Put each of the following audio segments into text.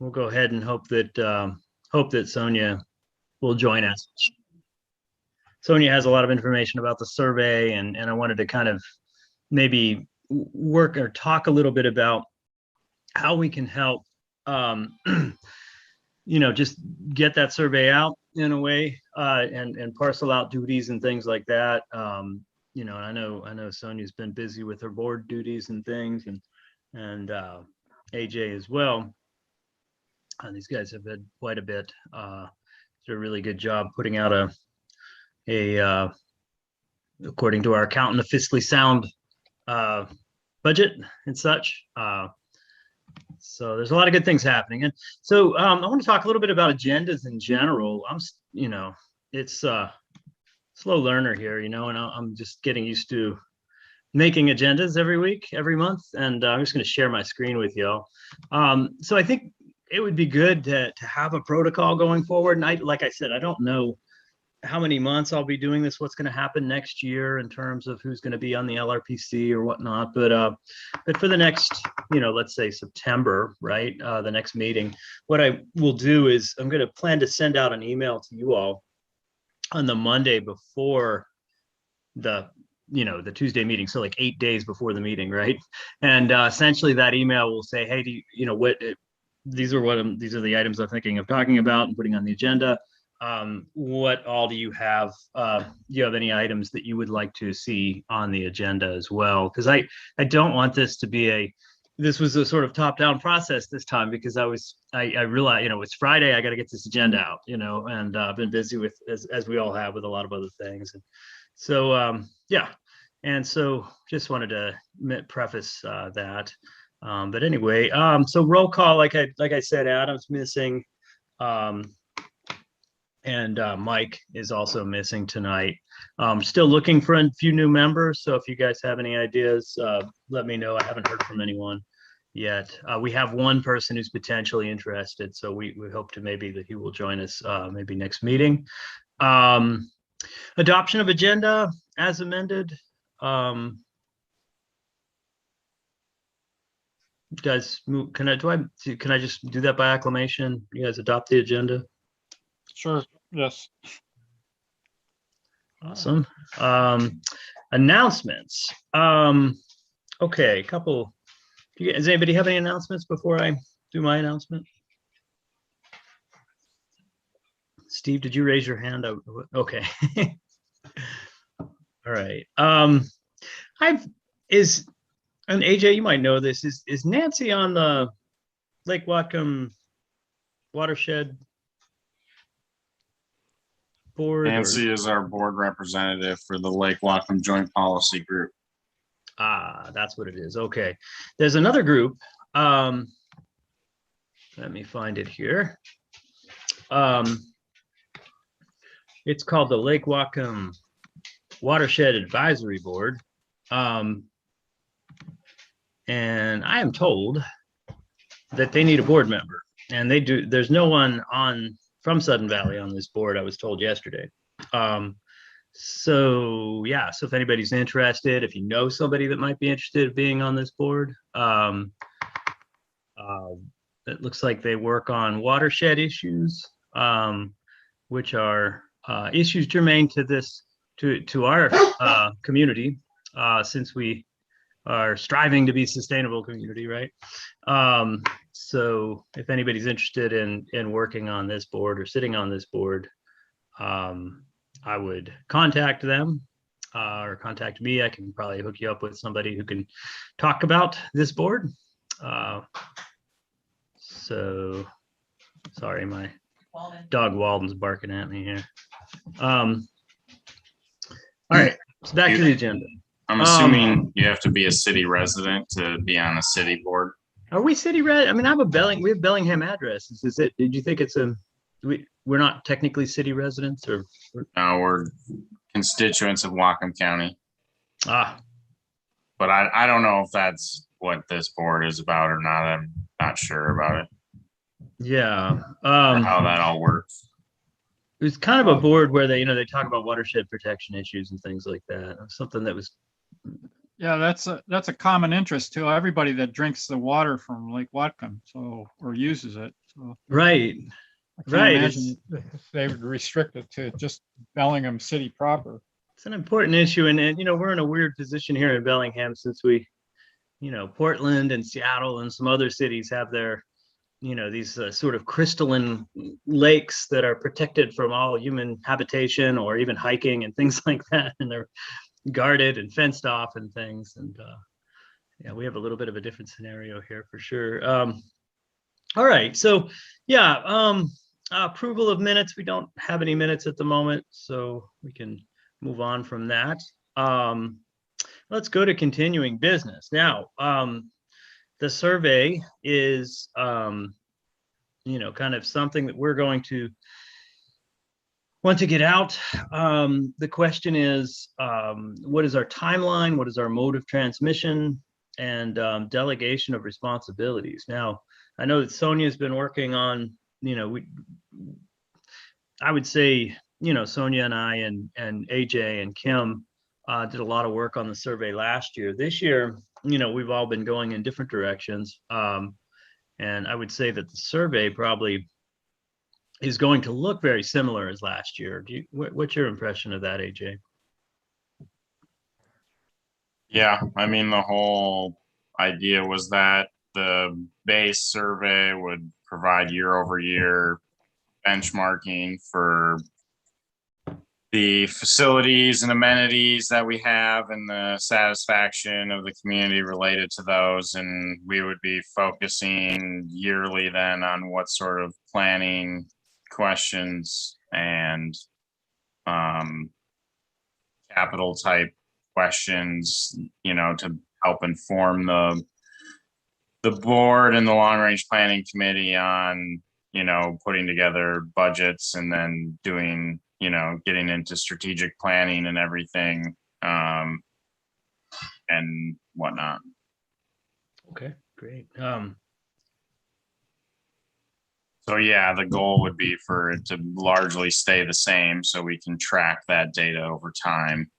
we'll go ahead and hope that Sonia will join us. Sonia has a lot of information about the survey, and I wanted to kind of maybe work or talk a little bit about how we can help, just get that survey out in a way, and parcel out duties and things like that. And I know Sonia's been busy with her board duties and things, and AJ as well. These guys have had quite a bit. Did a really good job putting out a according to our accountant, a fiscally sound budget and such. So there's a lot of good things happening. And so I want to talk a little bit about agendas in general. It's slow learner here, and I'm just getting used to making agendas every week, every month. And I'm just going to share my screen with y'all. So I think it would be good to have a protocol going forward. And like I said, I don't know how many months I'll be doing this, what's going to happen next year in terms of who's going to be on the LRPC or whatnot. But for the next, let's say September, right? The next meeting, what I will do is I'm going to plan to send out an email to you all on the Monday before the Tuesday meeting. So like 8 days before the meeting, right? And essentially that email will say, hey, these are the items I'm thinking of talking about and putting on the agenda. What all do you have? Do you have any items that you would like to see on the agenda as well? Because I don't want this to be this was a sort of top-down process this time, because I realized, it's Friday, I got to get this agenda out, and I've been busy with, as we all have, with a lot of other things. And so, yeah. And so just wanted to preface that. But anyway, so roll call, like I said, Adam's missing. And Mike is also missing tonight. Still looking for a few new members. So if you guys have any ideas, let me know. I haven't heard from anyone yet. We have one person who's potentially interested. So we hope to maybe that he will join us maybe next meeting. Adoption of agenda as amended. Guys, can I just do that by acclamation? You guys adopt the agenda? Sure. Yes. Awesome. Announcements. Okay, a couple. Does anybody have any announcements before I do my announcement? Steve, did you raise your hand? Okay. All right. And AJ, you might know this. Is Nancy on the Lake Wacom Watershed board? Nancy is our board representative for the Lake Wacom Joint Policy Group. Ah, that's what it is. Okay. There's another group. Let me find it here. It's called the Lake Wacom Watershed Advisory Board. And I am told that they need a board member, and they do. There's no one from Sudden Valley on this board, I was told yesterday. So yeah, so if anybody's interested, if you know somebody that might be interested in being on this board, it looks like they work on watershed issues, which are issues germane to our community, since we are striving to be a sustainable community, right? So if anybody's interested in working on this board or sitting on this board, I would contact them or contact me. I can probably hook you up with somebody who can talk about this board. So sorry, my dog Walden's barking at me here. All right, so back to the agenda. I'm assuming you have to be a city resident to be on a city board. Are we city red? I mean, we have Bellingham addresses. Is it? Did you think it's we're not technically city residents, or? No, we're constituents of Wacom County. Ah. But I don't know if that's what this board is about or not. I'm not sure about it. Yeah. How that all works. It was kind of a board where they talk about watershed protection issues and things like that. Something that was Yeah, that's a common interest to everybody that drinks the water from Lake Wacom, so, or uses it. So Right, I can't right. imagine if they would restrict it to just Bellingham city proper. It's an important issue, and you know, we're in a weird position here in Bellingham since we, you know, Portland and Seattle and some other cities have their, you know, these sort of crystalline lakes that are protected from all human habitation or even hiking and things like that, and they're guarded and fenced off and things. And yeah, we have a little bit of a different scenario here for sure. All right, so yeah, approval of minutes. We don't have any minutes at the moment, so we can move on from that. Let's go to continuing business now. The survey is, you know, kind of something that we're going to want to get out. The question is, what is our timeline? What is our mode of transmission and delegation of responsibilities? Now, I know that Sonia's been working on, you know, I would say, you know, Sonia and I and AJ and Kim did a lot of work on the survey last year. This year, you know, we've all been going in different directions. And I would say that the survey probably is going to look very similar as last year. What's your impression of that, AJ? Yeah, I mean, the whole idea was that the base survey would provide year over year benchmarking for the facilities and amenities that we have and the satisfaction of the community related to those. And we would be focusing yearly then on what sort of planning questions and capital type questions, you know, to help inform the board and the long range planning committee on, you know, putting together budgets and then doing, you know, getting into strategic planning and everything, and whatnot. Okay, great. So yeah, the goal would be for it to largely stay the same so we can track that data over time.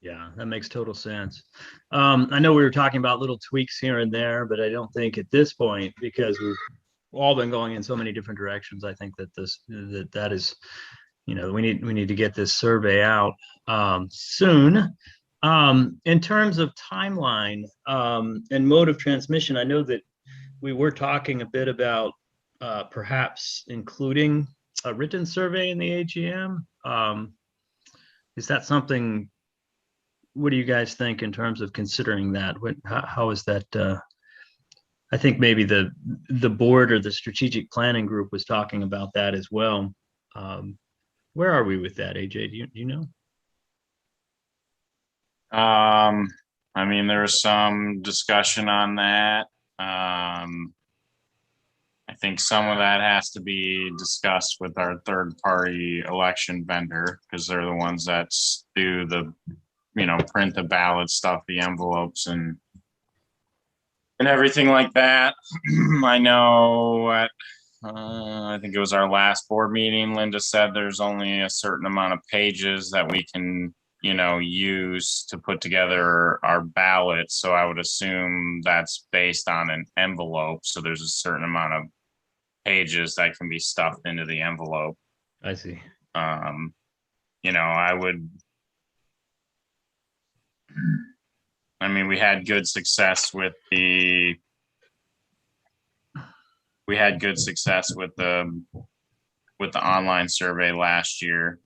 Yeah, that makes total sense. I know we were talking about little tweaks here and there, but I don't think at this point, because we've all been going in so many different directions, I think that that is, you know, we need to get this survey out soon. In terms of timeline and mode of transmission, I know that we were talking a bit about perhaps including a written survey in the AGM. Is that something? What do you guys think in terms of considering that? How is that? I think maybe the board or the strategic planning group was talking about that as well. Where are we with that, AJ? Do you know? I mean, there was some discussion on that. I think some of that has to be discussed with our third party election vendor because they're the ones that do the, you know, print the ballot stuff, the envelopes and everything like that. I know at, I think it was our last board meeting, Linda said there's only a certain amount of pages that we can, you know, use to put together our ballot. So I would assume that's based on an envelope. So there's a certain amount of pages that can be stuffed into the envelope. I see. You know, I mean, we had good success with the online survey last year.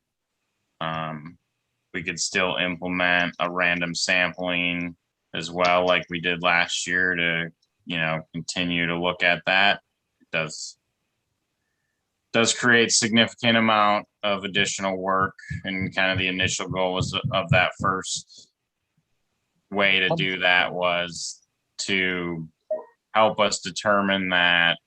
We could still implement a random sampling as well, like we did last year to, you know, continue to look at that. It does create significant amount of additional work, and kind of the initial goal was of that first way to do that was to help us determine that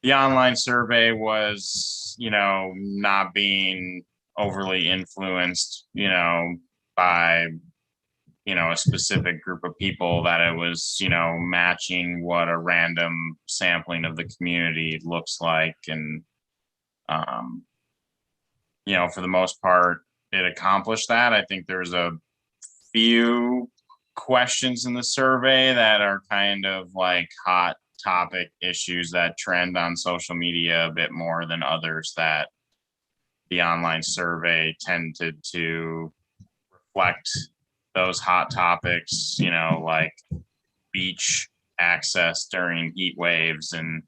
the online survey was, you know, not being overly influenced, you know, by, you know, a specific group of people, that it was, you know, matching what a random sampling of the community looks like. And, you know, for the most part, it accomplished that. I think there's a few questions in the survey that are kind of like hot topic issues that trend on social media a bit more than others, that the online survey tended to reflect those hot topics, like beach access during heat waves and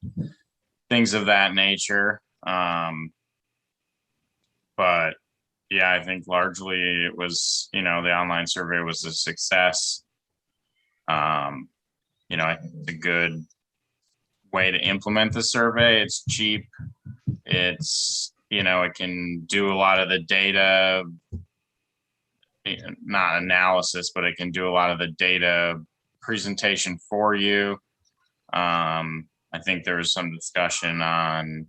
things of that nature. But yeah, I think largely it was, the online survey was a success. I think it's a good way to implement the survey. It's cheap. It's, it can do a lot of the data, not analysis, but it can do a lot of the data presentation for you. I think there was some discussion on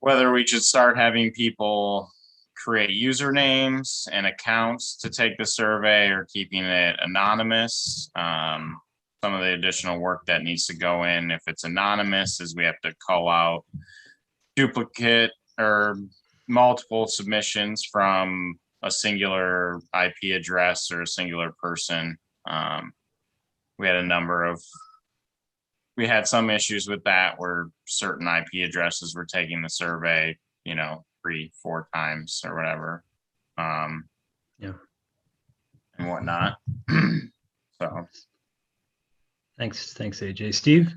whether we should start having people create usernames and accounts to take the survey or keeping it anonymous. Some of the additional work that needs to go in, if it's anonymous, is we have to call out duplicate or multiple submissions from a singular IP address or a singular person. We had some issues with that where certain IP addresses were taking the survey, 3-4 times or whatever. Yeah. And whatnot. So. Thanks, AJ. Steve,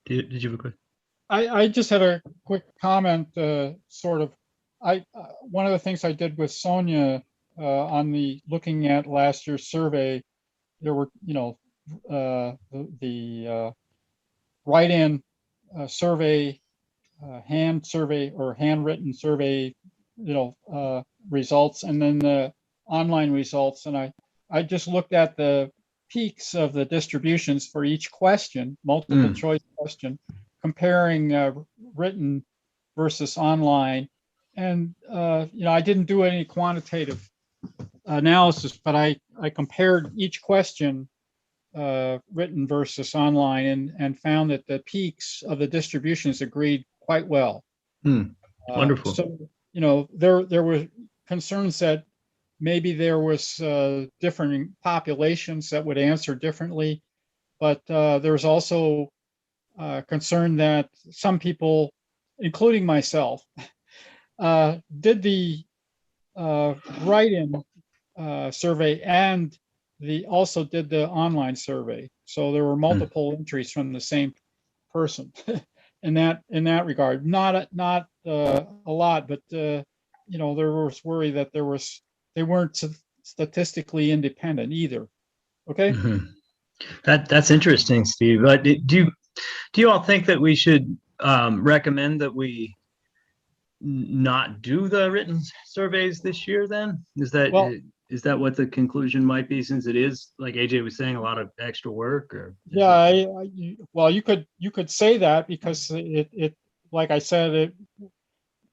did you have a quick? I just had a quick comment, sort of. One of the things I did with Sonia on the looking at last year's survey, there were, the write-in survey, hand survey or handwritten survey, results, and then the online results. And I just looked at the peaks of the distributions for each question, multiple choice question, comparing written versus online. And, I didn't do any quantitative analysis, but I compared each question written versus online and found that the peaks of the distributions agreed quite well. Wonderful. So, there were concerns that maybe there was different populations that would answer differently, but there was also concern that some people, including myself, did the write-in survey and also did the online survey. So there were multiple entries from the same person in that regard. Not a lot, but there was worry that they weren't statistically independent either. Okay. That's interesting, Steve. But do you all think that we should recommend that we not do the written surveys this year? Then is that what the conclusion might be, since it is, like AJ was saying, a lot of extra work? Or you could say that, because it like I said, it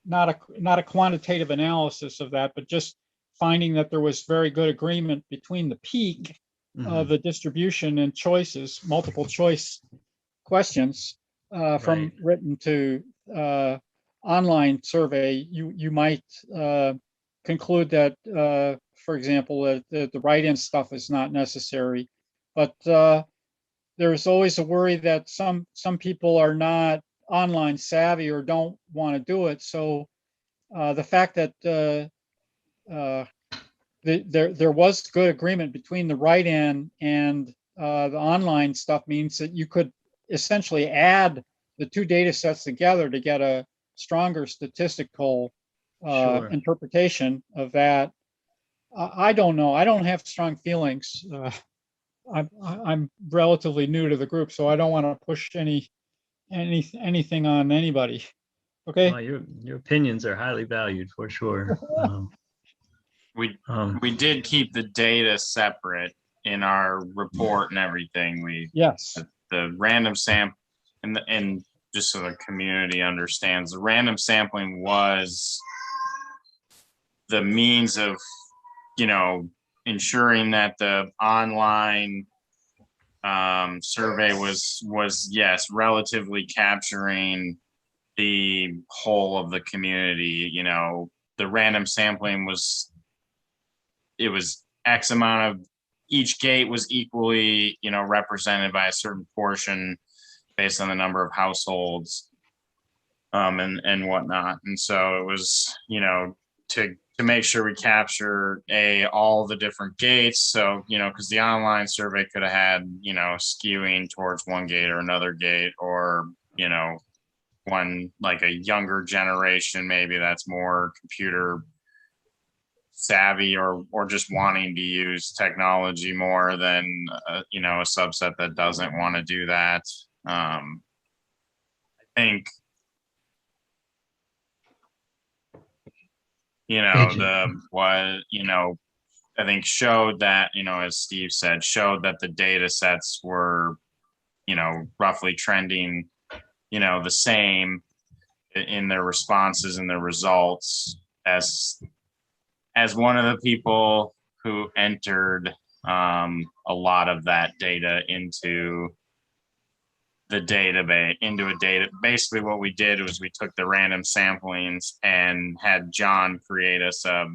not a quantitative analysis of that, but just finding that there was very good agreement between the peak of the distribution and choices, multiple choice questions from written to online survey. You might conclude that, for example, that the write-in stuff is not necessary, but there's always a worry that some people are not online savvy or don't want to do it. So the fact that there was good agreement between the write-in and the online stuff means that you could essentially add the two data sets together to get a stronger statistical interpretation of that. I don't know. I don't have strong feelings. I'm relatively new to the group, so I don't want to push anything on anybody. Okay. Well, your opinions are highly valued for sure. We did keep the data separate in our report and everything. The random sample, and just so the community understands, the random sampling was the means of, ensuring that the online survey was yes, relatively capturing the whole of the community, the random sampling was, it was X amount of, each gate was equally, you know, represented by a certain portion based on the number of households, and whatnot. And so it was, you know, to make sure we capture all the different gates. So, you know, because the online survey could have had, you know, skewing towards one gate or another gate, or, you know, one, like a younger generation, maybe that's more computer savvy, or just wanting to use technology more than you know, a subset that doesn't want to do that. I think, you know, I think showed that, you know, as Steve said, showed that the data sets were, you know, roughly trending, you know, the same in their responses and their results as one of the people who entered a lot of that data into the database, basically what we did was we took the random samplings and had John create us a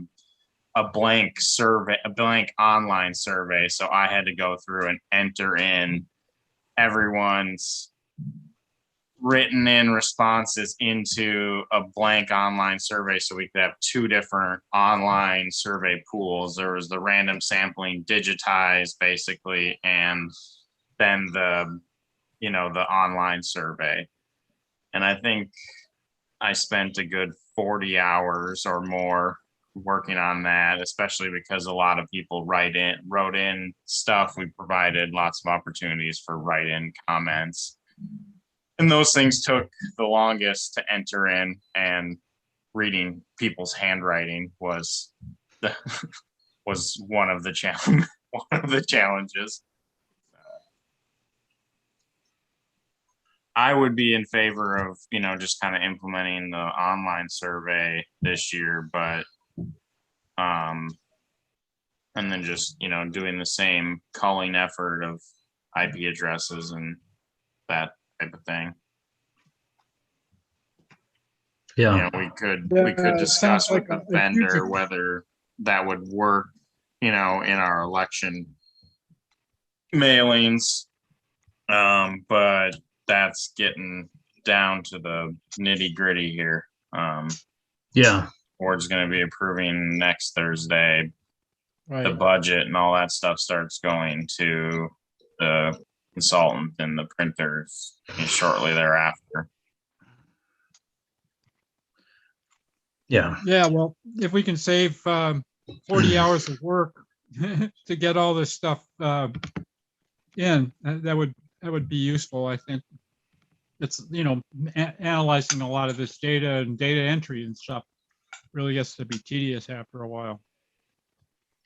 blank survey, a blank online survey. So I had to go through and enter in everyone's written in responses into a blank online survey, so we could have two different online survey pools. There was the random sampling digitized basically, and then the, you know, the online survey. And I think I spent a good 40 hours or more working on that, especially because a lot of people wrote in stuff. We provided lots of opportunities for write-in comments. And those things took the longest to enter in, and reading people's handwriting was one of the challenges. I would be in favor of, you know, just kind of implementing the online survey this year, but and then just, you know, doing the same culling effort of IP addresses and that type of thing. Yeah. You know, we could discuss with the vendor future- whether that would work, you know, in our election mailings. But that's getting down to the nitty gritty here. Yeah. Board's going to be approving next Thursday. The Right. budget and all that stuff starts going to the consultant and the printers shortly thereafter. Yeah. Yeah, well, if we can save 40 hours of work to get all this stuff in, that would be useful, I think. It's, you know, analyzing a lot of this data and data entry and stuff really gets to be tedious after a while.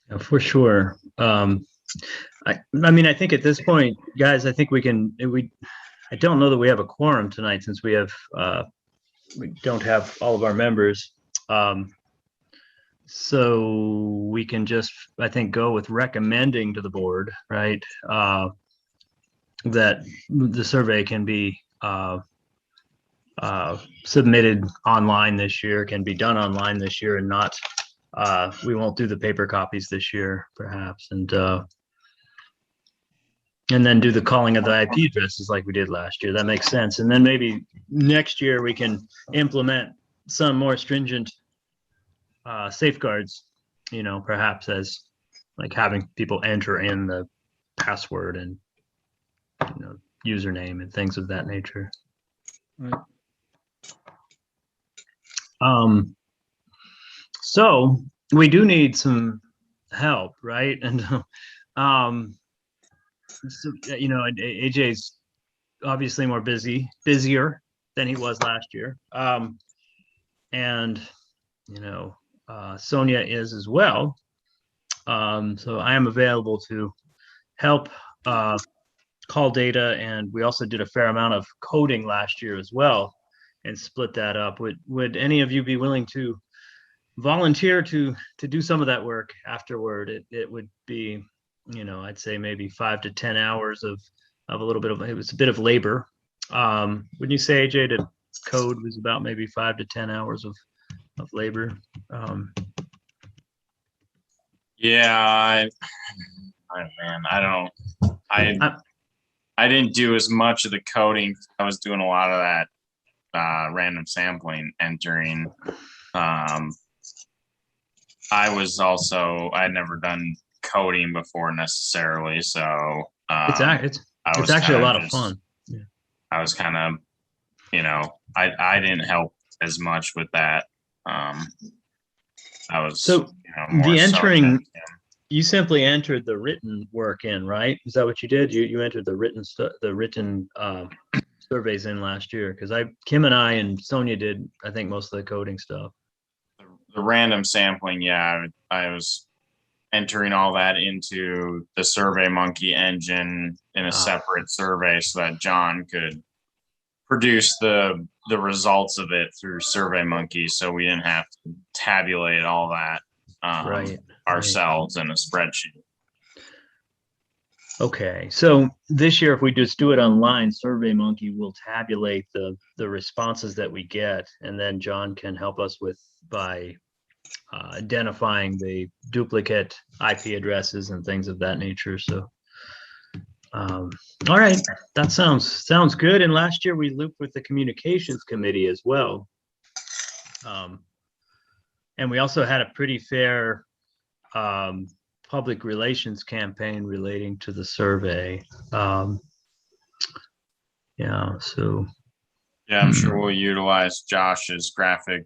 Yeah, for sure. I mean, I think at this point, guys, I think I don't know that we have a quorum tonight, since we don't have all of our members. So we can just, I think, go with recommending to the board, right? That the survey can be submitted online this year, can be done online this year, and not, we won't do the paper copies this year, perhaps, and then do the calling of the IP addresses like we did last year. That makes sense. And then maybe next year we can implement some more stringent safeguards, you know, perhaps as like having people enter in the password and, you know, username and things of that nature. Right. So we do need some help, right? And so, you know, AJ's obviously busier than he was last year. And, you know, Sonia is as well. So I am available to help call data, and we also did a fair amount of coding last year as well, and split that up. Would any of you be willing to volunteer to do some of that work afterward? It would be, you know, I'd say maybe 5 to 10 hours of a little bit of, it was a bit of labor. Wouldn't you say, AJ, to code was about maybe 5 to 10 hours labor. Yeah, man, I didn't do as much of the coding. I was doing a lot of that random sampling, entering. I'd never done coding before necessarily, so It's actually a lot of fun. Yeah. I was kind of, I didn't help as much with that. I was more the entering. So You simply entered the written work in, right? Is that what you did? You entered the written surveys in last year, because Kim and I and Sonia did, I think, most of the coding stuff. The random sampling, yeah, I was entering all that into the SurveyMonkey engine in a separate survey so that John could produce the results of it through SurveyMonkey, so we didn't have to tabulate all that ourselves in a spreadsheet. Okay, so this year, if we just do it online, SurveyMonkey will tabulate the responses that we get, and then John can help us by identifying the duplicate IP addresses and things of that nature. So, all right, that sounds good. And last year we looped with the communications committee as well, and we also had a pretty fair public relations campaign relating to the survey. Yeah, so. Yeah, I'm sure we'll utilize Josh's graphic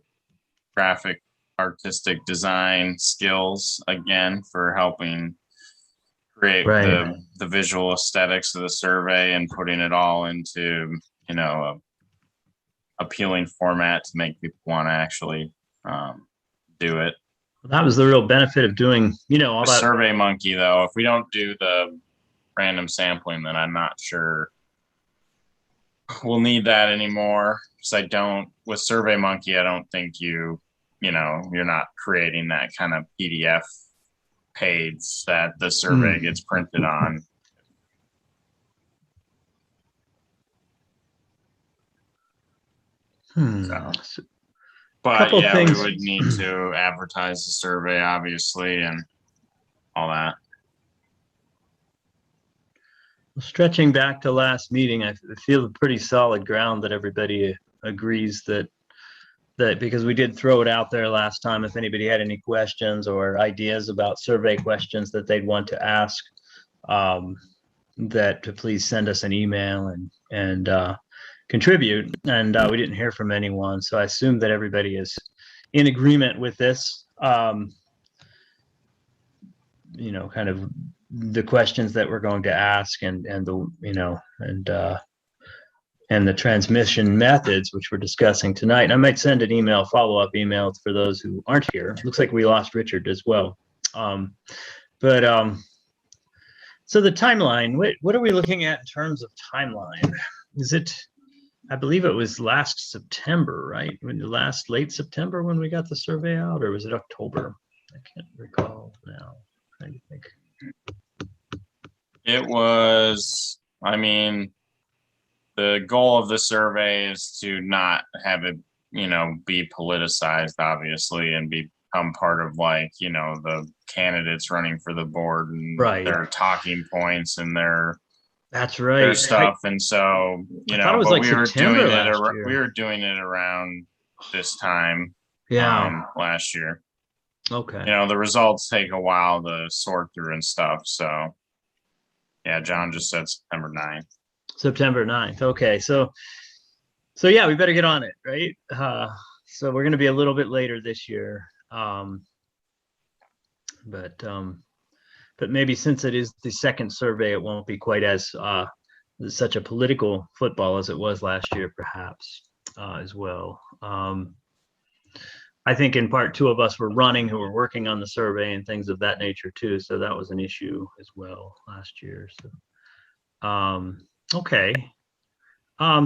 artistic design skills again for helping create the visual aesthetics of the survey and putting it all into, a appealing format to make people want to actually do it. That was the real benefit of doing, all that. SurveyMonkey, though, if we don't do the random sampling, then I'm not sure we'll need that anymore. Because with SurveyMonkey, I don't think you're not creating that kind of PDF page that the survey gets printed on. So. But yeah, we would need to advertise the survey, obviously, and all that. Stretching back to last meeting, I feel pretty solid ground that everybody agrees that because we did throw it out there last time, if anybody had any questions or ideas about survey questions that they'd want to ask, that to please send us an email and contribute. And we didn't hear from anyone, so I assume that everybody is in agreement with this. Kind of the questions that we're going to ask and the transmission methods, which we're discussing tonight. And I might send an follow-up email for those who aren't here. Looks like we lost Richard as well. So the timeline, what are we looking at in terms of timeline? Is it, I believe it was last September, right? Late September when we got the survey out, or was it October? I can't recall now. I'm trying to think. It was, the goal of the survey is to not have it, be politicized, obviously, and become part of the candidates running for the board and their talking points and their stuff. And so, I thought it was like September last year. We were doing it around this time last year. Okay. The results take a while to sort through and stuff. So yeah, John just said September 9th. September 9th. Okay. So yeah, we better get on it, right? So we're going to be a little bit later this year. But maybe since it is the second survey, it won't be quite as such a political football as it was last year, perhaps, as well. I think in part, two of us were running who were working on the survey and things of that nature too. So that was an issue as well last year. So, okay.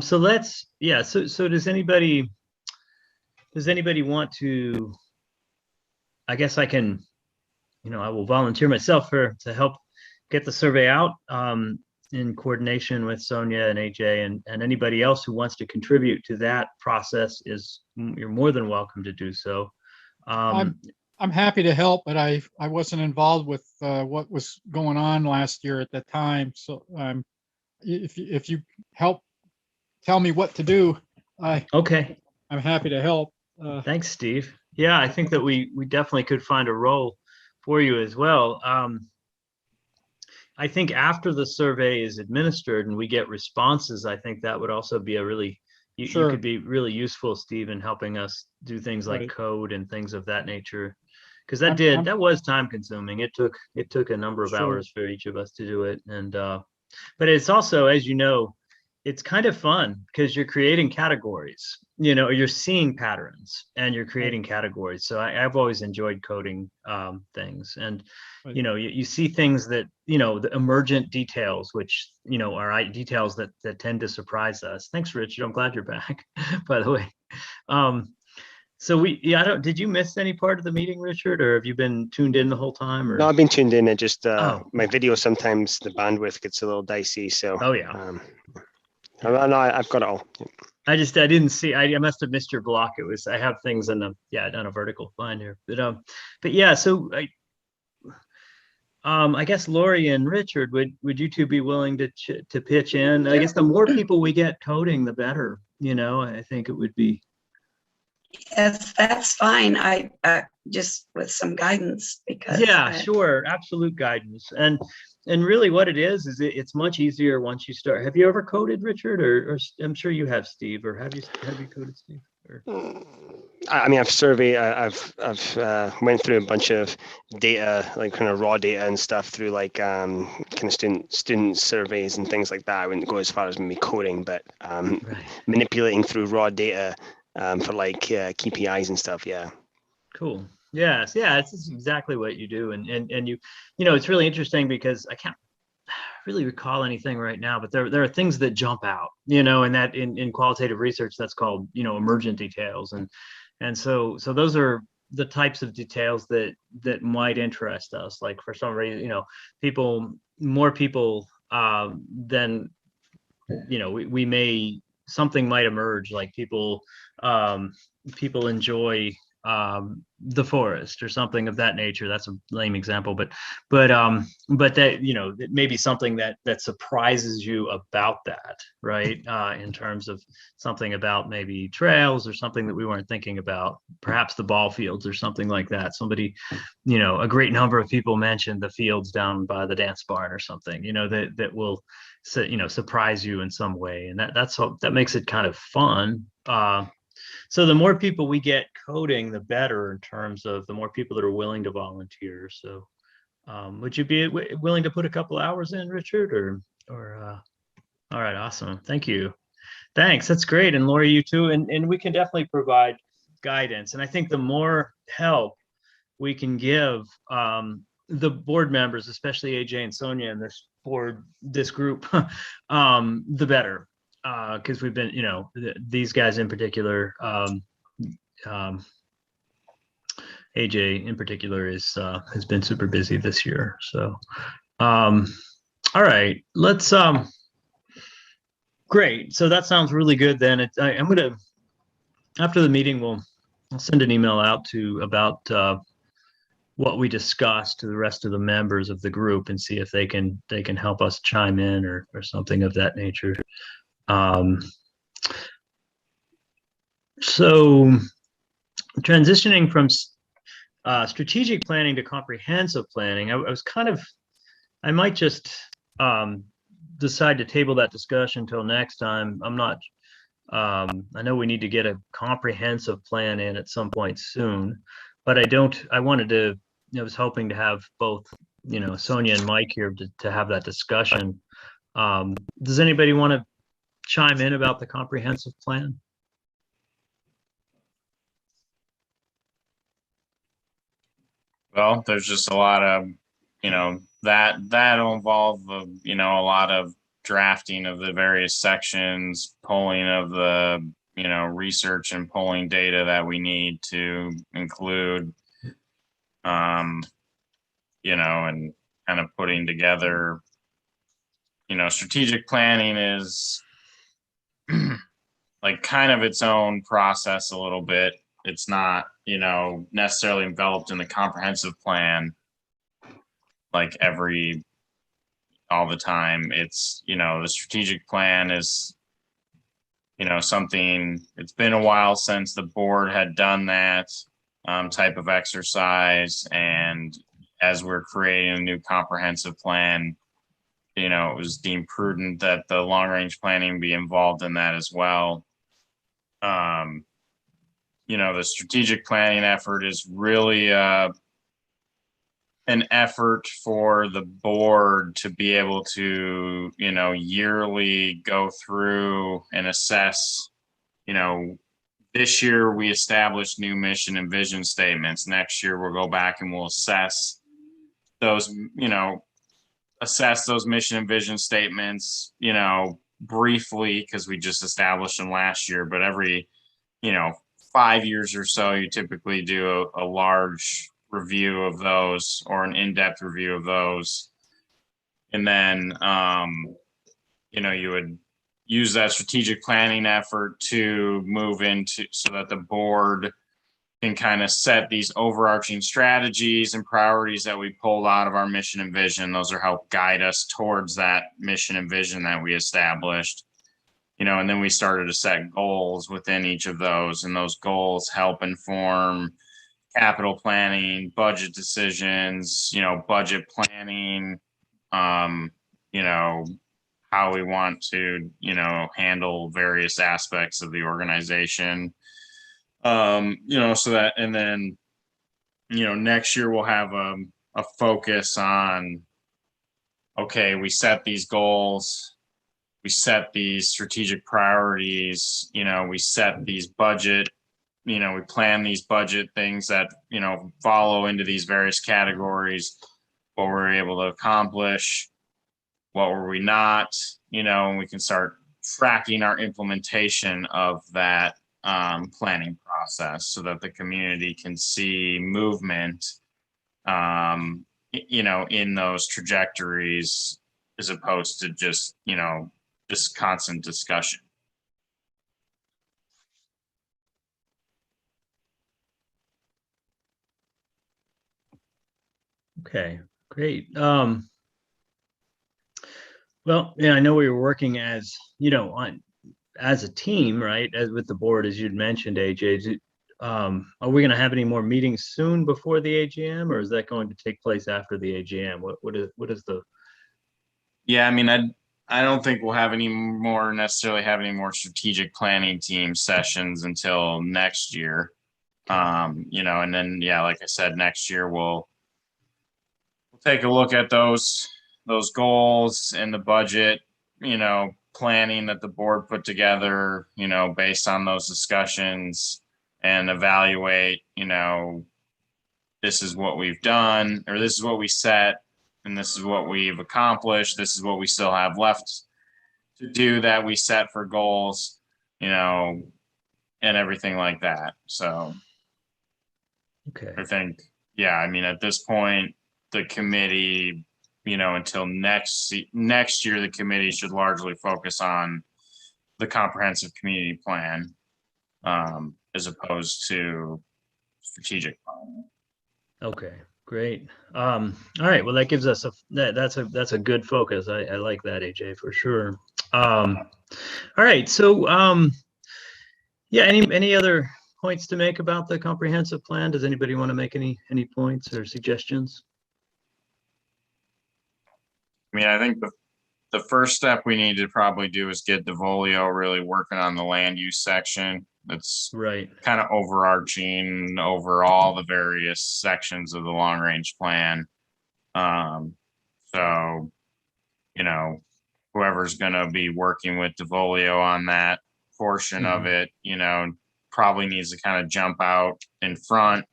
So let's, so does anybody want to, I guess I can, I will volunteer myself to help get the survey out. in coordination with Sonia and AJ and anybody else who wants to contribute to that process you're more than welcome to do so. I'm happy to help, but I wasn't involved with what was going on last year at that time. So if you help tell me what to do, Okay. I'm happy to help. Thanks, Steve. Yeah, I think that we definitely could find a role for you as well. I think after the survey is administered and we get responses, I think that would also be a really, you Sure. could be really useful, Steve, in helping us do things like Right. code and things of that nature. Because I'm- that was time consuming. It took a number of Sure. hours for each of us to do it. And but it's also, as you know, it's kind of fun because you're creating categories, you're seeing patterns and you're creating categories. So I've always enjoyed coding things. And Right. you see things that, the emergent details, which, are details that tend to surprise us. Thanks, Richard. I'm glad you're back, by the way. So did you miss any part of the meeting, Richard, or have you been tuned in the whole time? Or? No, I've been tuned in. It just Oh. my video, sometimes the bandwidth gets a little dicey. So Oh yeah. no, I've got it all. I didn't see. I must have missed your block. I have things on a vertical line here. But yeah. So I guess Lori and Richard, would you two be willing to pitch in? I guess the more people we get coding, the better. I think it would be. Yes, that's fine. I just with some guidance because. Yeah, sure, absolute guidance, and really, what it is it's much easier once you start. Have you ever coded, Richard, or I'm sure you have, Steve, or have you coded, Steve? Or? I mean, I've went through a bunch of data, like kind of raw data and stuff through like kind of student surveys and things like that. I wouldn't go as far as maybe coding, but Right. manipulating through raw data for like KPIs and stuff. Yeah. Cool. Yes. Yeah. It's exactly what you do. And you, it's really interesting because I can't really recall anything right now, but there are things that jump out, and that in qualitative research, that's called, emergent details. And so those are the types of details that might interest us. Like for some reason, more people than, something might emerge, like people enjoy the forest or something of that nature. That's a lame example, but that, it may be something that surprises you about that, right? In terms of something about maybe trails or something that we weren't thinking about, perhaps the ball fields or something like that. Somebody, a great number of people mentioned the fields down by the dance barn or something, that will, surprise you in some way. And that makes it kind of fun. So the more people we get coding, the better, in terms of the more people that are willing to volunteer. So would you be willing to put a couple hours in, Richard, or all right, awesome. Thank you. Thanks. That's great. And Lori, you too. And we can definitely provide guidance. And I think the more help we can give the board members, especially AJ and Sonia and this group, the better. Because we've been, these guys in particular, AJ in particular has been super busy this year. So, all right, let's, great. So that sounds really good then. I'm going to, after the meeting, I'll send an email out about what we discussed to the rest of the members of the group and see if they can help us chime in or something of that nature. So transitioning from strategic planning to comprehensive planning, I might just decide to table that discussion until next time. I'm not, I know we need to get a comprehensive plan in at some point soon, but I was hoping to have both, Sonia and Mike here to have that discussion. Does anybody want to chime in about the comprehensive plan? Well, there's just a lot of, that'll involve, a lot of drafting of the various sections, pulling of the, research and pulling data that we need to include, and kind of putting together, strategic planning is like kind of its own process a little bit. It's not, necessarily enveloped in the comprehensive plan like all the time. It's, the strategic plan is, something, it's been a while since the board had done that type of exercise. And as we're creating a new comprehensive plan, it was deemed prudent that the long range planning be involved in that as well. The strategic planning effort is really an effort for the board to be able to, yearly go through and assess, this year we established new mission and vision statements. Next year we'll go back and we'll assess those, mission and vision statements, briefly, because we just established them last year, but every, 5 years or so, you typically do a large review of those or an in-depth review of those. And then, you would use that strategic planning effort to move into so that the board can kind of set these overarching strategies and priorities that we pulled out of our mission and vision. Those are help guide us towards that mission and vision that we established. And then we started to set goals within each of those, and those goals help inform capital planning, budget decisions, budget planning, how we want to, handle various aspects of the organization. So that, and then, next year we'll have a focus on, okay, we set these goals, we set these strategic priorities, we set these budget, we plan these budget things that, follow into these various categories, what we're able to accomplish, what were we not, and we can start tracking our implementation of that planning process so that the community can see movement, in those trajectories, as opposed to just, just constant discussion. Okay, great. Well, yeah, I know we were working as, as a team, right? As with the board, as you'd mentioned, AJ. Are we going to have any more meetings soon before the AGM, or is that going to take place after the AGM? What is the? Yeah, I mean, I don't think we'll have necessarily have any more strategic planning team sessions until next year. And then, yeah, like I said, next year we'll take a look at those goals and the budget, planning that the board put together, based on those discussions, and evaluate, this is what we've done, or this is what we set, and this is what we've accomplished. This is what we still have left to do that we set for goals, and everything like that. So Okay. I think, yeah, I mean, at this point, the committee, until next year, the committee should largely focus on the comprehensive community plan, as opposed to strategic plan. Okay, great. All right. Well, that gives us that's a good focus. I like that, AJ, for sure. All right. So, yeah. Any other points to make about the comprehensive plan? Does anybody want to make any points or suggestions? I mean, I think the first step we need to probably do is get Devolio really working on the land use section. That's right. Kind of overarching over all the various sections of the long range plan. So, whoever's going to be working with Devolio on that portion of it, probably needs to kind of jump out in front,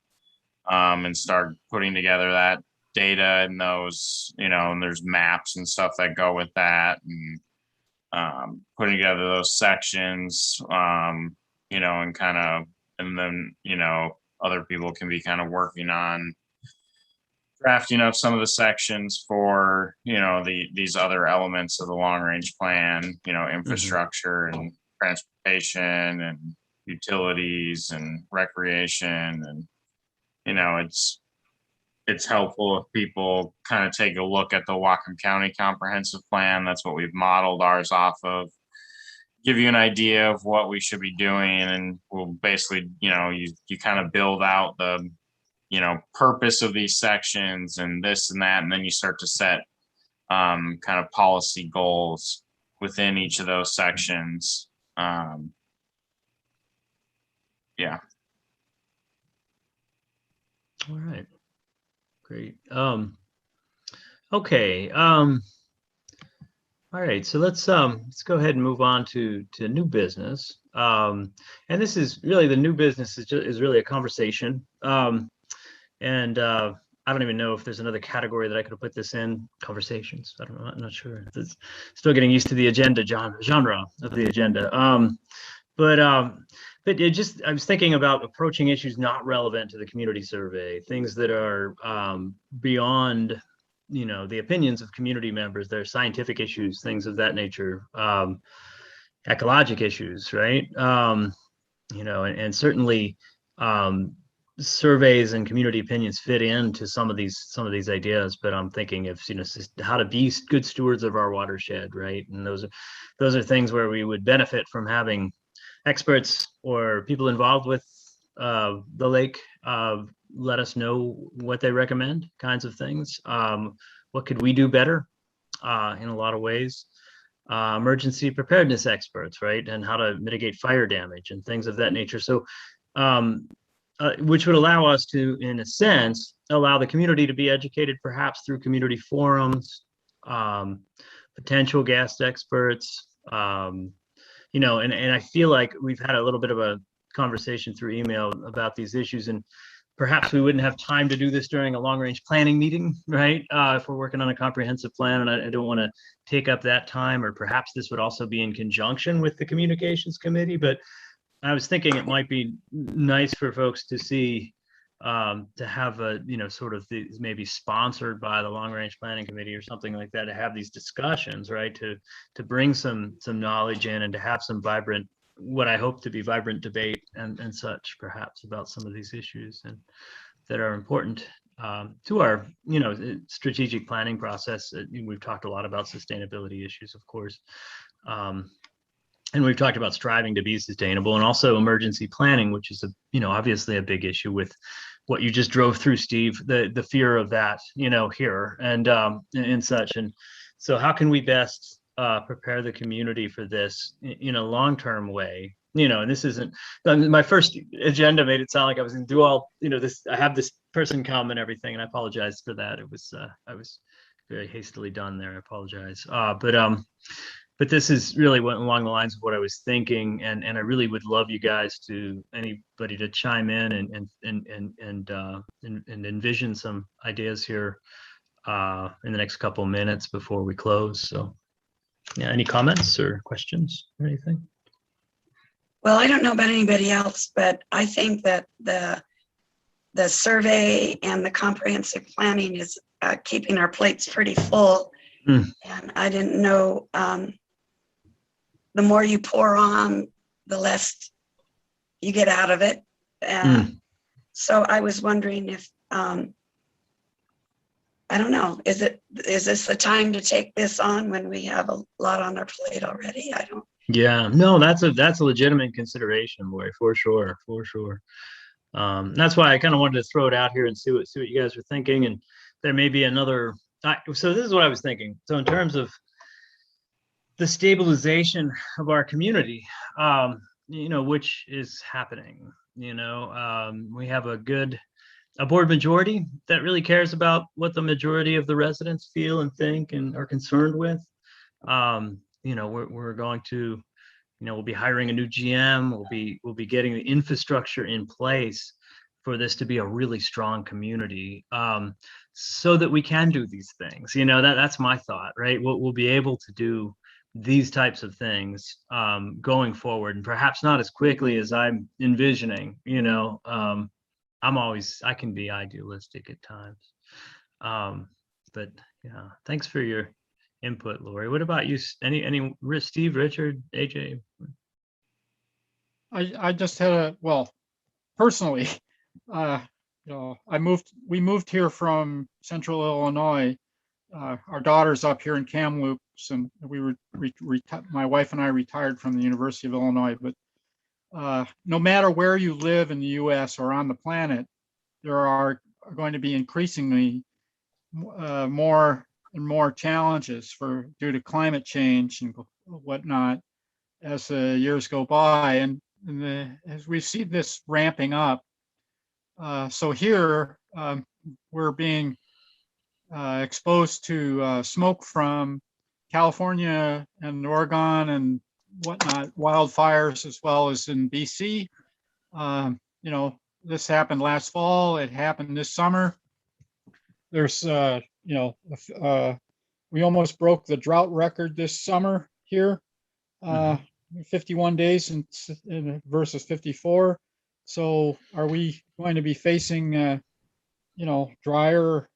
and start putting together that data and those, and there's maps and stuff that go with that, and putting together those sections, and then, other people can be kind of working on drafting up some of the sections for, these other elements of the long range plan, infrastructure and transportation and utilities and recreation. And, it's helpful if people kind of take a look at the Wacom County Comprehensive Plan. That's what we've modeled ours off of. Give you an idea of what we should be doing, and we'll basically, you kind of build out the, purpose of these sections and this and that, and then you start to set kind of policy goals within each of those sections. Yeah. All right. Great. Okay. All right. So let's go ahead and move on to new business. And this is really, the new business is really a conversation. And I don't even know if there's another category that I could have put this in. Conversations. I don't know. I'm not sure. It's still getting used to the agenda genre of the agenda. But it just, I was thinking about approaching issues not relevant to the community survey, things that are beyond, the opinions of community members. They're scientific issues, things of that nature, ecologic issues, right? And certainly surveys and community opinions fit into some of these ideas. But I'm thinking of, how to be good stewards of our watershed, right? And those are things where we would benefit from having experts or people involved with the lake let us know what they recommend, kinds of things. What could we do better in a lot of ways? Emergency preparedness experts, right? And how to mitigate fire damage and things of that nature. So which would allow us to, in a sense, allow the community to be educated perhaps through community forums, potential guest experts, and I feel like we've had a little bit of a conversation through email about these issues, and perhaps we wouldn't have time to do this during a long range planning meeting, right? If we're working on a comprehensive plan, and I don't want to take up that time, or perhaps this would also be in conjunction with the communications committee. But I was thinking it might be nice for folks to see, to have a, sort of these maybe sponsored by the long range planning committee or something like that, to have these discussions, right? To bring some knowledge in, and to have some vibrant, what I hope to be vibrant debate and such, perhaps, about some of these issues and that are important to our, strategic planning process. We've talked a lot about sustainability issues, of course. And we've talked about striving to be sustainable, and also emergency planning, which is obviously a big issue with what you just drove through, Steve, the fear of that, here and such. And so how can we best prepare the community for this in a long-term way? And this isn't, my first agenda made it sound like I was going to do all, this, I have this person come and everything, and I apologize for that. It was, I was very hastily done there. I apologize. But this is really went along the lines of what I was thinking, and I really would love you guys anybody to chime in and envision some ideas here in the next couple of minutes before we close. So, yeah, any comments or questions or anything? Well, I don't know about anybody else, but I think that the survey and the comprehensive planning is keeping our plates pretty full. And I didn't know, the more you pour on, the less you get out of it. So I was wondering if, I don't know, is this the time to take this on when we have a lot on our plate already? I don't. Yeah, no, that's a legitimate consideration, boy, for sure. That's why I kind of wanted to throw it out here and see what you guys are thinking. And there may be another. So this is what I was thinking. So in terms of the stabilization of our community, which is happening, we have a board majority that really cares about what the majority of the residents feel and think and are concerned with. We're going to, we'll be hiring a new GM. We'll be getting the infrastructure in place for this to be a really strong community, so that we can do these things. That's my thought, right? We'll be able to do these types of things going forward, and perhaps not as quickly as I'm envisioning. I can be idealistic at times. But yeah, thanks for your input, Lori. What about you? Steve, Richard, AJ? I just had personally, we moved here from central Illinois. Our daughter's up here in Kamloops, and my wife and I retired from the University of Illinois. But no matter where you live in the US or on the planet, there are going to be increasingly more and more challenges due to climate change and whatnot as the years go by. And as we see this ramping up, so here we're being exposed to smoke from California and Oregon and whatnot, wildfires, as well as in BC. This happened last fall. It happened this summer. There's, we almost broke the drought record this summer here. 51 days versus 54. So are we going to be facing, drier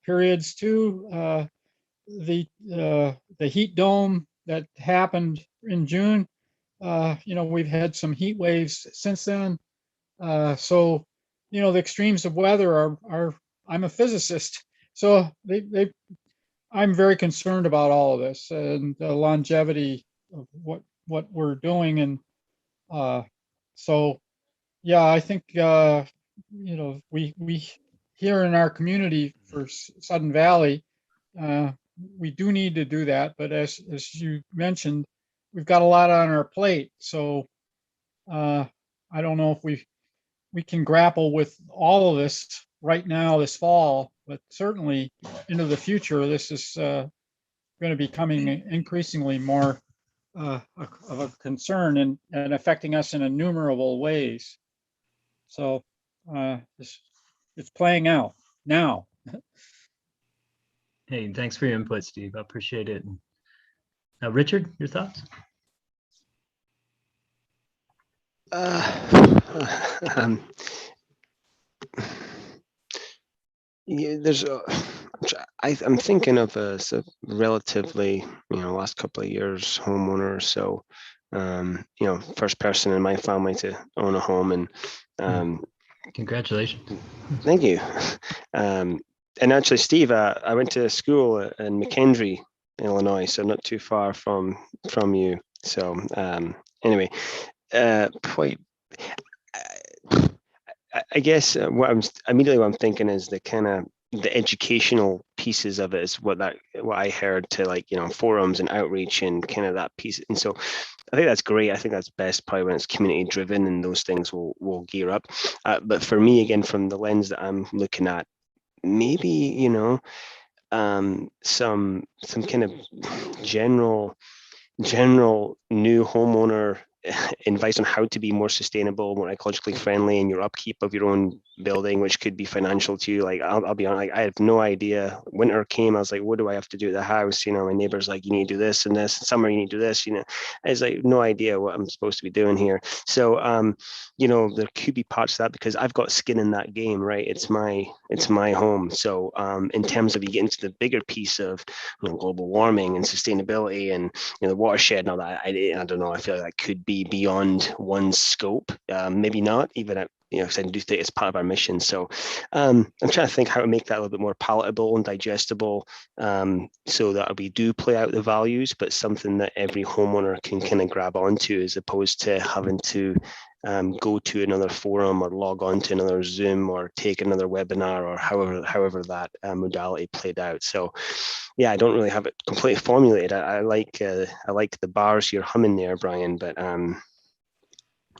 periods too? The heat dome that happened in June, we've had some heat waves since then. So, the extremes of weather are I'm a physicist, so I'm very concerned about all of this and the longevity of what we're doing. And so, yeah, I think, we here in our community for Sudden Valley, we do need to do that. But as you mentioned, we've got a lot on our plate. So I don't know if we can grapple with all of this right now this fall, but certainly into the future, this is going to be becoming increasingly more of a concern and affecting us in innumerable ways. So it's playing out now. Hey, thanks for your input, Steve. I appreciate it. Richard, your thoughts? Yeah, I'm thinking of a relatively, last couple of years homeowner. So, first person in my family to own a home, and congratulations. Thank you. And actually, Steve, I went to school in McKendree, Illinois, so not too far from you. So anyway, quite. I guess what I'm thinking is the kind of the educational pieces of it is what I heard to forums and outreach and kind of that piece. And so I think that's great. I think that's best probably when it's community driven and those things will gear up. But for me, again, from the lens that I'm looking at, maybe, some kind of general new homeowner advice on how to be more sustainable, more ecologically friendly in your upkeep of your own building, which could be financial to you. Like I'll be honest, I have no idea. Winter came, I was like, what do I have to do at the house? My neighbor's like, you need to do this and this. Summer, you need to do this. I was like, no idea what I'm supposed to be doing here. So there could be parts of that because I've got skin in that game, right? It's my home. So in terms of you get into the bigger piece of global warming and sustainability and the watershed and all that, I don't know. I feel like that could be beyond one's scope. Maybe not even at, because I do think it's part of our mission. So I'm trying to think how to make that a little bit more palatable and digestible, so that we do play out the values, but something that every homeowner can kind of grab onto, as opposed to having to go to another forum or log on to another Zoom or take another webinar or however that modality played out. So yeah, I don't really have it completely formulated. I like the bars you're humming there, Brian, but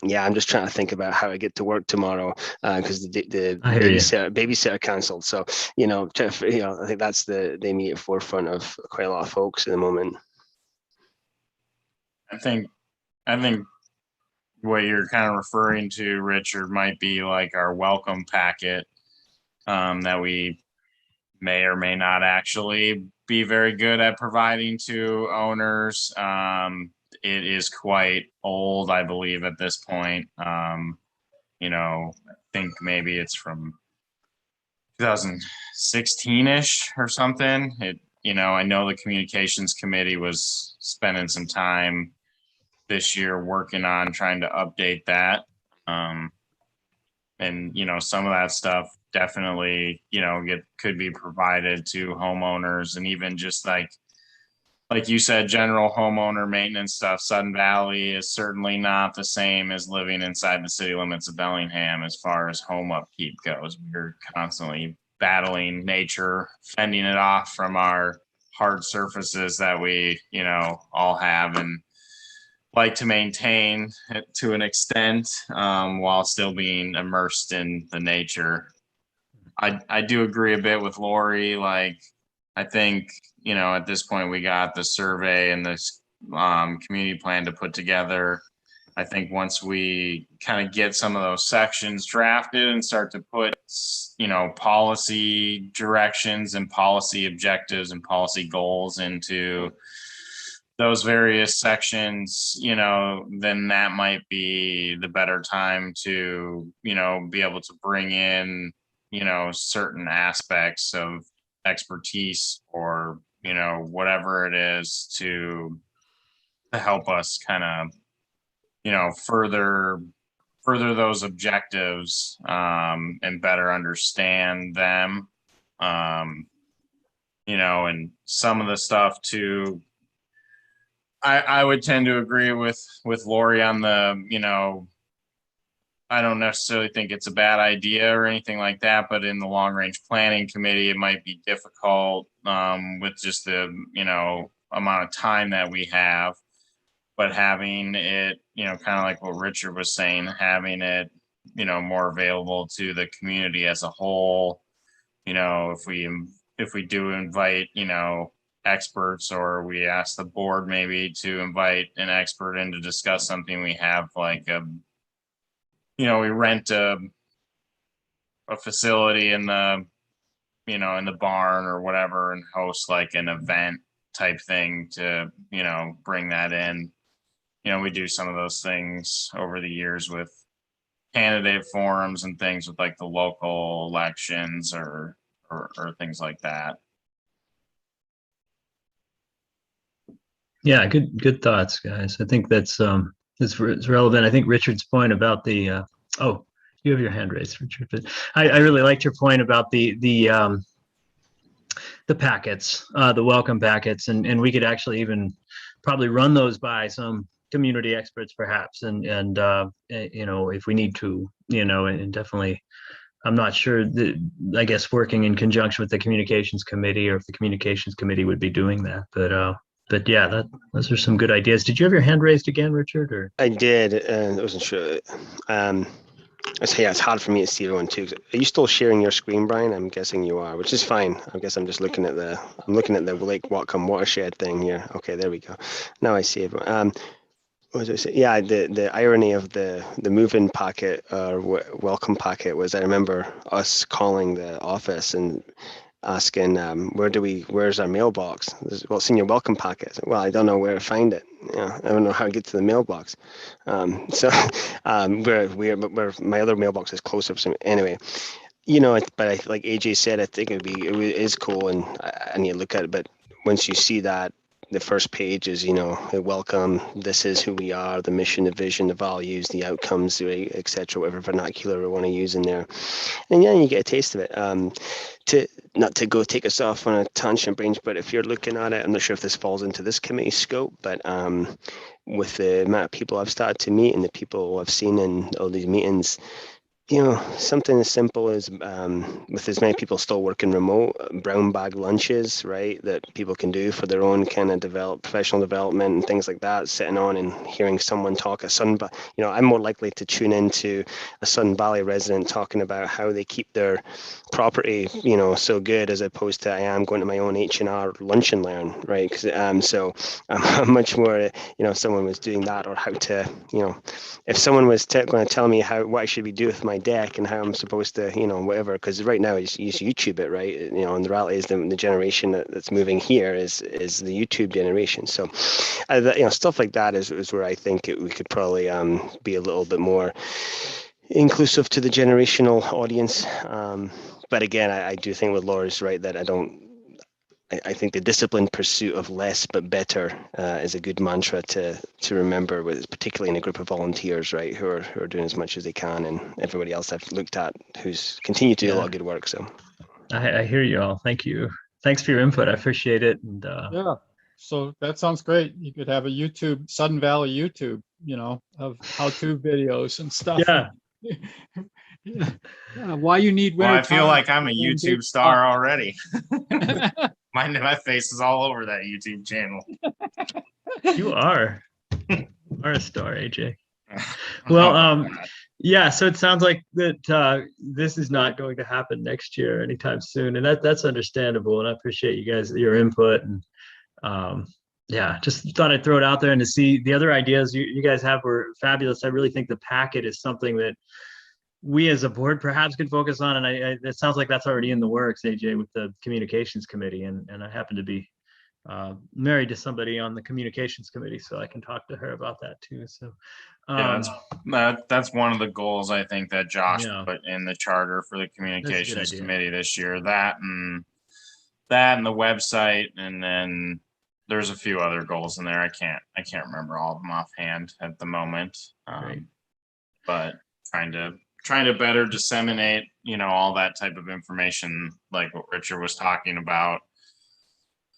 yeah, I'm just trying to think about how I get to work tomorrow because the babysitter canceled. So I think that's the immediate forefront of quite a lot of folks at the moment. I think what you're kind of referring to, Richard, might be like our welcome packet that we may or may not actually be very good at providing to owners. It is quite old, I believe, at this point. I think maybe it's from 2016-ish or something. I know the communications committee was spending some time this year working on trying to update that. And some of that stuff definitely, could be provided to homeowners, and even just like you said, general homeowner maintenance stuff. Sudden Valley is certainly not the same as living inside the city limits of Bellingham as far as home upkeep goes. We're constantly battling nature, fending it off from our hard surfaces that we, all have and like to maintain it to an extent, while still being immersed in the nature. I do agree a bit with Lori. Like, I think, at this point we got the survey and this community plan to put together. I think once we kind of get some of those sections drafted and start to put, policy directions and policy objectives and policy goals into those various sections, then that might be the better time to, be able to bring in, certain aspects of expertise or, whatever it is to help us kind of, further those objectives, and better understand them. And some of the stuff too, I would tend to agree with Lori on the, I don't necessarily think it's a bad idea or anything like that, but in the long range planning committee, it might be difficult with just the, amount of time that we have. But having it, kind of like what Richard was saying, having it, more available to the community as a whole, if we do invite, experts, or we ask the board maybe to invite an expert in to discuss something, we have like we rent a facility in the, in the barn or whatever, and host like an event type thing to, bring that in. We do some of those things over the years with candidate forums and things with like the local elections or things like that. Yeah, good thoughts, guys. I think that's it's relevant. I think Richard's point about the oh, you have your hand raised, Richard, but I really liked your point about the packets, the welcome packets, and we could actually even probably run those by some community experts perhaps, and if we need to, and definitely, I'm not sure that, I guess working in conjunction with the communications committee, or if the communications committee would be doing that, but yeah, those are some good ideas. Did you have your hand raised again, Richard? Or I did, and I wasn't sure. It's hard for me to see everyone too. Are you still sharing your screen, Brian? I'm guessing you are, which is fine. I guess I'm just looking at the Lake Wacom Watershed thing here. Okay, there we go. Now I see everyone. What was I saying? Yeah, the irony of the move-in packet or welcome packet was, I remember us calling the office and asking, where's our mailbox? Well, it's in your welcome packet. Well, I don't know where to find it. I don't know how to get to the mailbox. Where my other mailbox is closer. So anyway, but like AJ said, I think it is cool, and I need to look at it. But once you see that, the first page is, welcome, this is who we are, the mission, the vision, the values, the outcomes, etc., whatever vernacular we want to use in there. And yeah, you get a taste of it. Not to go take us off on a tangent, Brains, but if you're looking at it, I'm not sure if this falls into this committee scope, but with the amount of people I've started to meet and the people I've seen in all these meetings, something as simple as with as many people still working remote, brown bag lunches, right, that people can do for their own kind of professional development and things like that, sitting on and hearing someone talk I'm more likely to tune into a Sun Valley resident talking about how they keep their property, so good, as opposed to I am going to my own H&R lunch and learn, right? So I'm much more, if someone was doing that, or how to, if someone was going to tell me what I should be doing with my deck and how I'm supposed to, whatever, because right now you just YouTube it, right? And the reality is the generation that's moving here is the YouTube generation. So, stuff like that is where I think we could probably be a little bit more inclusive to the generational audience. but again, I do think with Laura's right that I think the disciplined pursuit of less but better is a good mantra to remember, with particularly in a group of volunteers, right, who are doing as much as they can, and everybody else I've looked at who's continued to do a lot of good work. So I hear you all. Thank you. Thanks for your input. I appreciate it. And Yeah, so that sounds great. You could have a YouTube, Sudden Valley YouTube, of how-to videos and stuff. yeah, Yeah. Why you need Well, winter I feel tires like I'm a and YouTube big star already. tires. My face is all over that YouTube channel. you are. You are a star, AJ. Well, yeah, so it sounds like that this is not going to happen next year anytime soon, and that's understandable, and I appreciate you guys, your input, and yeah, just thought I'd throw it out there, and to see the other ideas you guys have were fabulous. I really think the packet is something that we as a board perhaps could focus on, and it sounds like that's already in the works, AJ, with the communications committee, and I happen to be married to somebody on the communications committee, so I can talk to her about that too. So yeah, that's one of the goals I think that Josh Yeah. put in the charter for the communications idea. committee this year. That and the website, and then there's a few other goals in there. I can't remember all of them offhand at the moment. Great. But trying to better disseminate, all that type of information, like what Richard was talking about,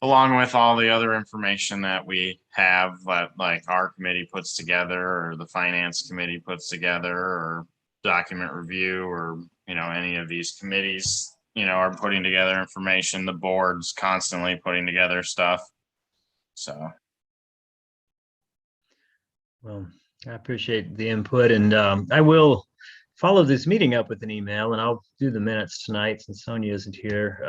along with all the other information that we have that like our committee puts together, or the finance committee puts together, or document review, or any of these committees are putting together information. The board's constantly putting together stuff. So Well, I appreciate the input, and I will follow this meeting up with an email, and I'll do the minutes tonight since Sonia isn't here.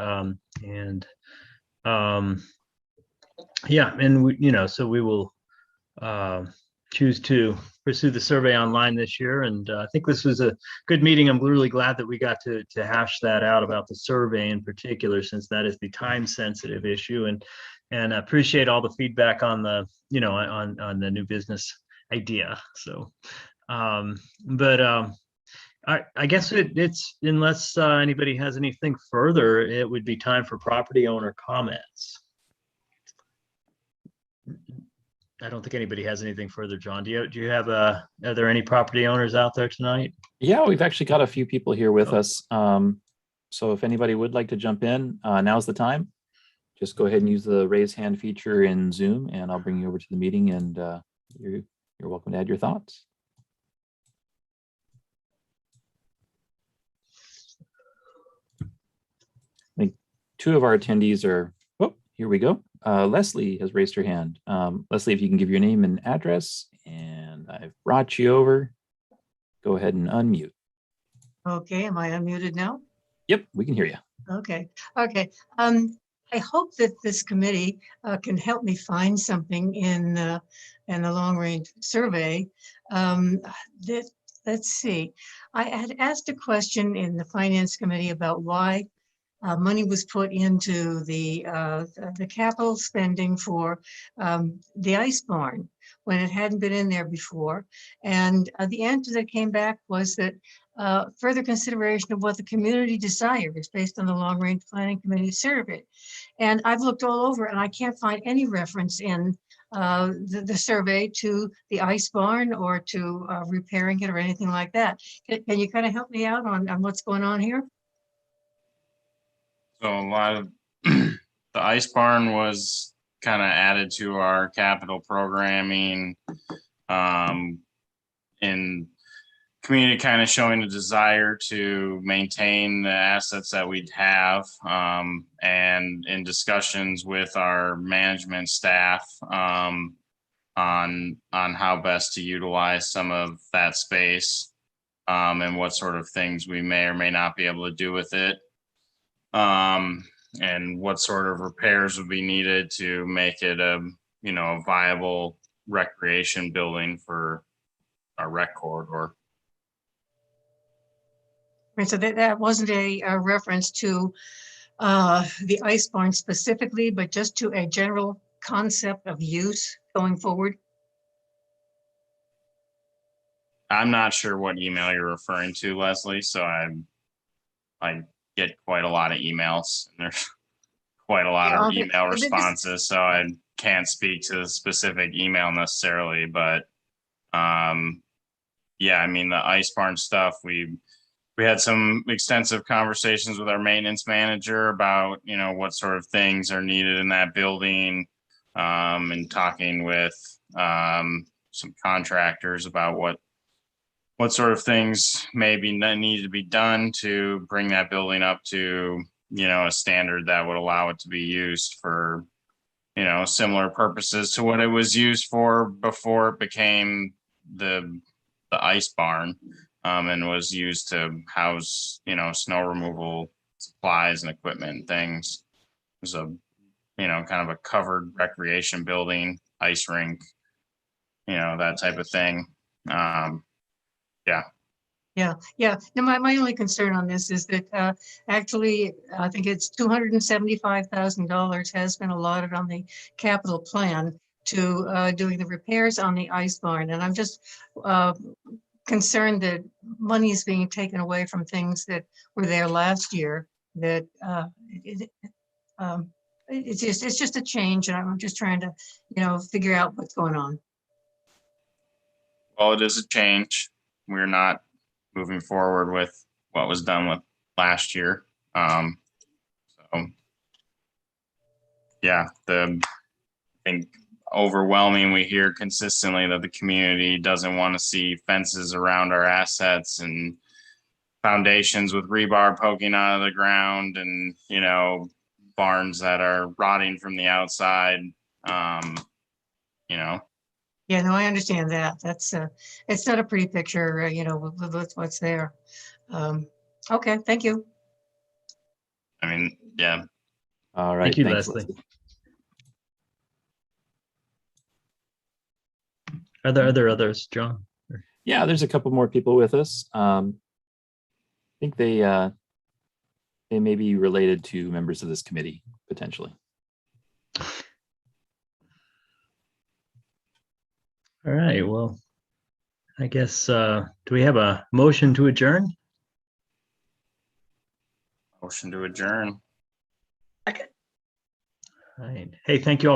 Yeah, and so we will choose to pursue the survey online this year, and I think this was a good meeting. I'm really glad that we got to hash that out about the survey in particular, since that is the time-sensitive issue, and I appreciate all the feedback on the on the new business idea. So, I guess it's unless anybody has anything further, it would be time for property owner comments. I don't think anybody has anything further, John. Do you have are there any property owners out there tonight? Yeah, we've actually got a few people here with us. So if anybody would like to jump in, now's the time. Just go ahead and use the raise hand feature in Zoom, and I'll bring you over to the meeting, and you're welcome to add your thoughts. I think two of our attendees are, oh, here we go. Leslie has raised her hand. Leslie, if you can give your name and address, and I've brought you over. Go ahead and unmute. Okay, am I unmuted now? Yep, we can hear you. Okay. I hope that this committee can help me find something in the long range survey. Let's see. I had asked a question in the finance committee about why money was put into the capital spending for the ice barn when it hadn't been in there before. And the answer that came back was that further consideration of what the community desires based on the long range planning committee survey. And I've looked all over and I can't find any reference in the survey to the ice barn or to repairing it or anything like that. Can you kind of help me out on what's going on here? So a lot of the ice barn was kind of added to our capital programming, in community kind of showing a desire to maintain the assets that we'd have, and in discussions with our management staff on how best to utilize some of that space, and what sort of things we may or may not be able to do with it. And what sort of repairs would be needed to make it a viable recreation building for our rec corridor. Right, so that wasn't a reference to the ice barn specifically, but just to a general concept of use going forward. I'm not sure what email you're referring to, Leslie, so I get quite a lot of emails. And there's quite a lot Yeah, of okay. email But this- responses, so I can't speak to the specific email necessarily, but yeah, I mean, the ice barn stuff, we had some extensive conversations with our maintenance manager about, you know, what sort of things are needed in that building, and talking with some contractors about what sort of things maybe need to be done to bring that building up to, you know, a standard that would allow it to be used for, you know, similar purposes to what it was used for before it became the ice barn, and was used to house, you know, snow removal supplies and equipment and things. It was a, you know, kind of a covered recreation building, ice rink, you know, that type of thing. Yeah. No, my only concern on this is that actually, I think it's $275,000 has been allotted on the capital plan to doing the repairs on the ice barn. And I'm just concerned that money is being taken away from things that were there last year, that it's just a change, and I'm just trying to, you know, figure out what's going on. Well, it is a change. We're not moving forward with what was done with last year. So yeah, I think overwhelming, we hear consistently that the community doesn't want to see fences around our assets and foundations with rebar poking out of the ground, and, you know, barns that are rotting from the outside. You know, Yeah, no, I understand that. That's it's not a pretty picture, you know, with what's there. Okay, thank you. I mean, yeah. All right. Thank you, thanks, Leslie. Are there others, John? Yeah, there's a couple more people with us. I think they may be related to members of this committee, potentially. All right, well, I guess, do we have a motion to adjourn? Motion to adjourn. Okay. All right. Hey, thank you all for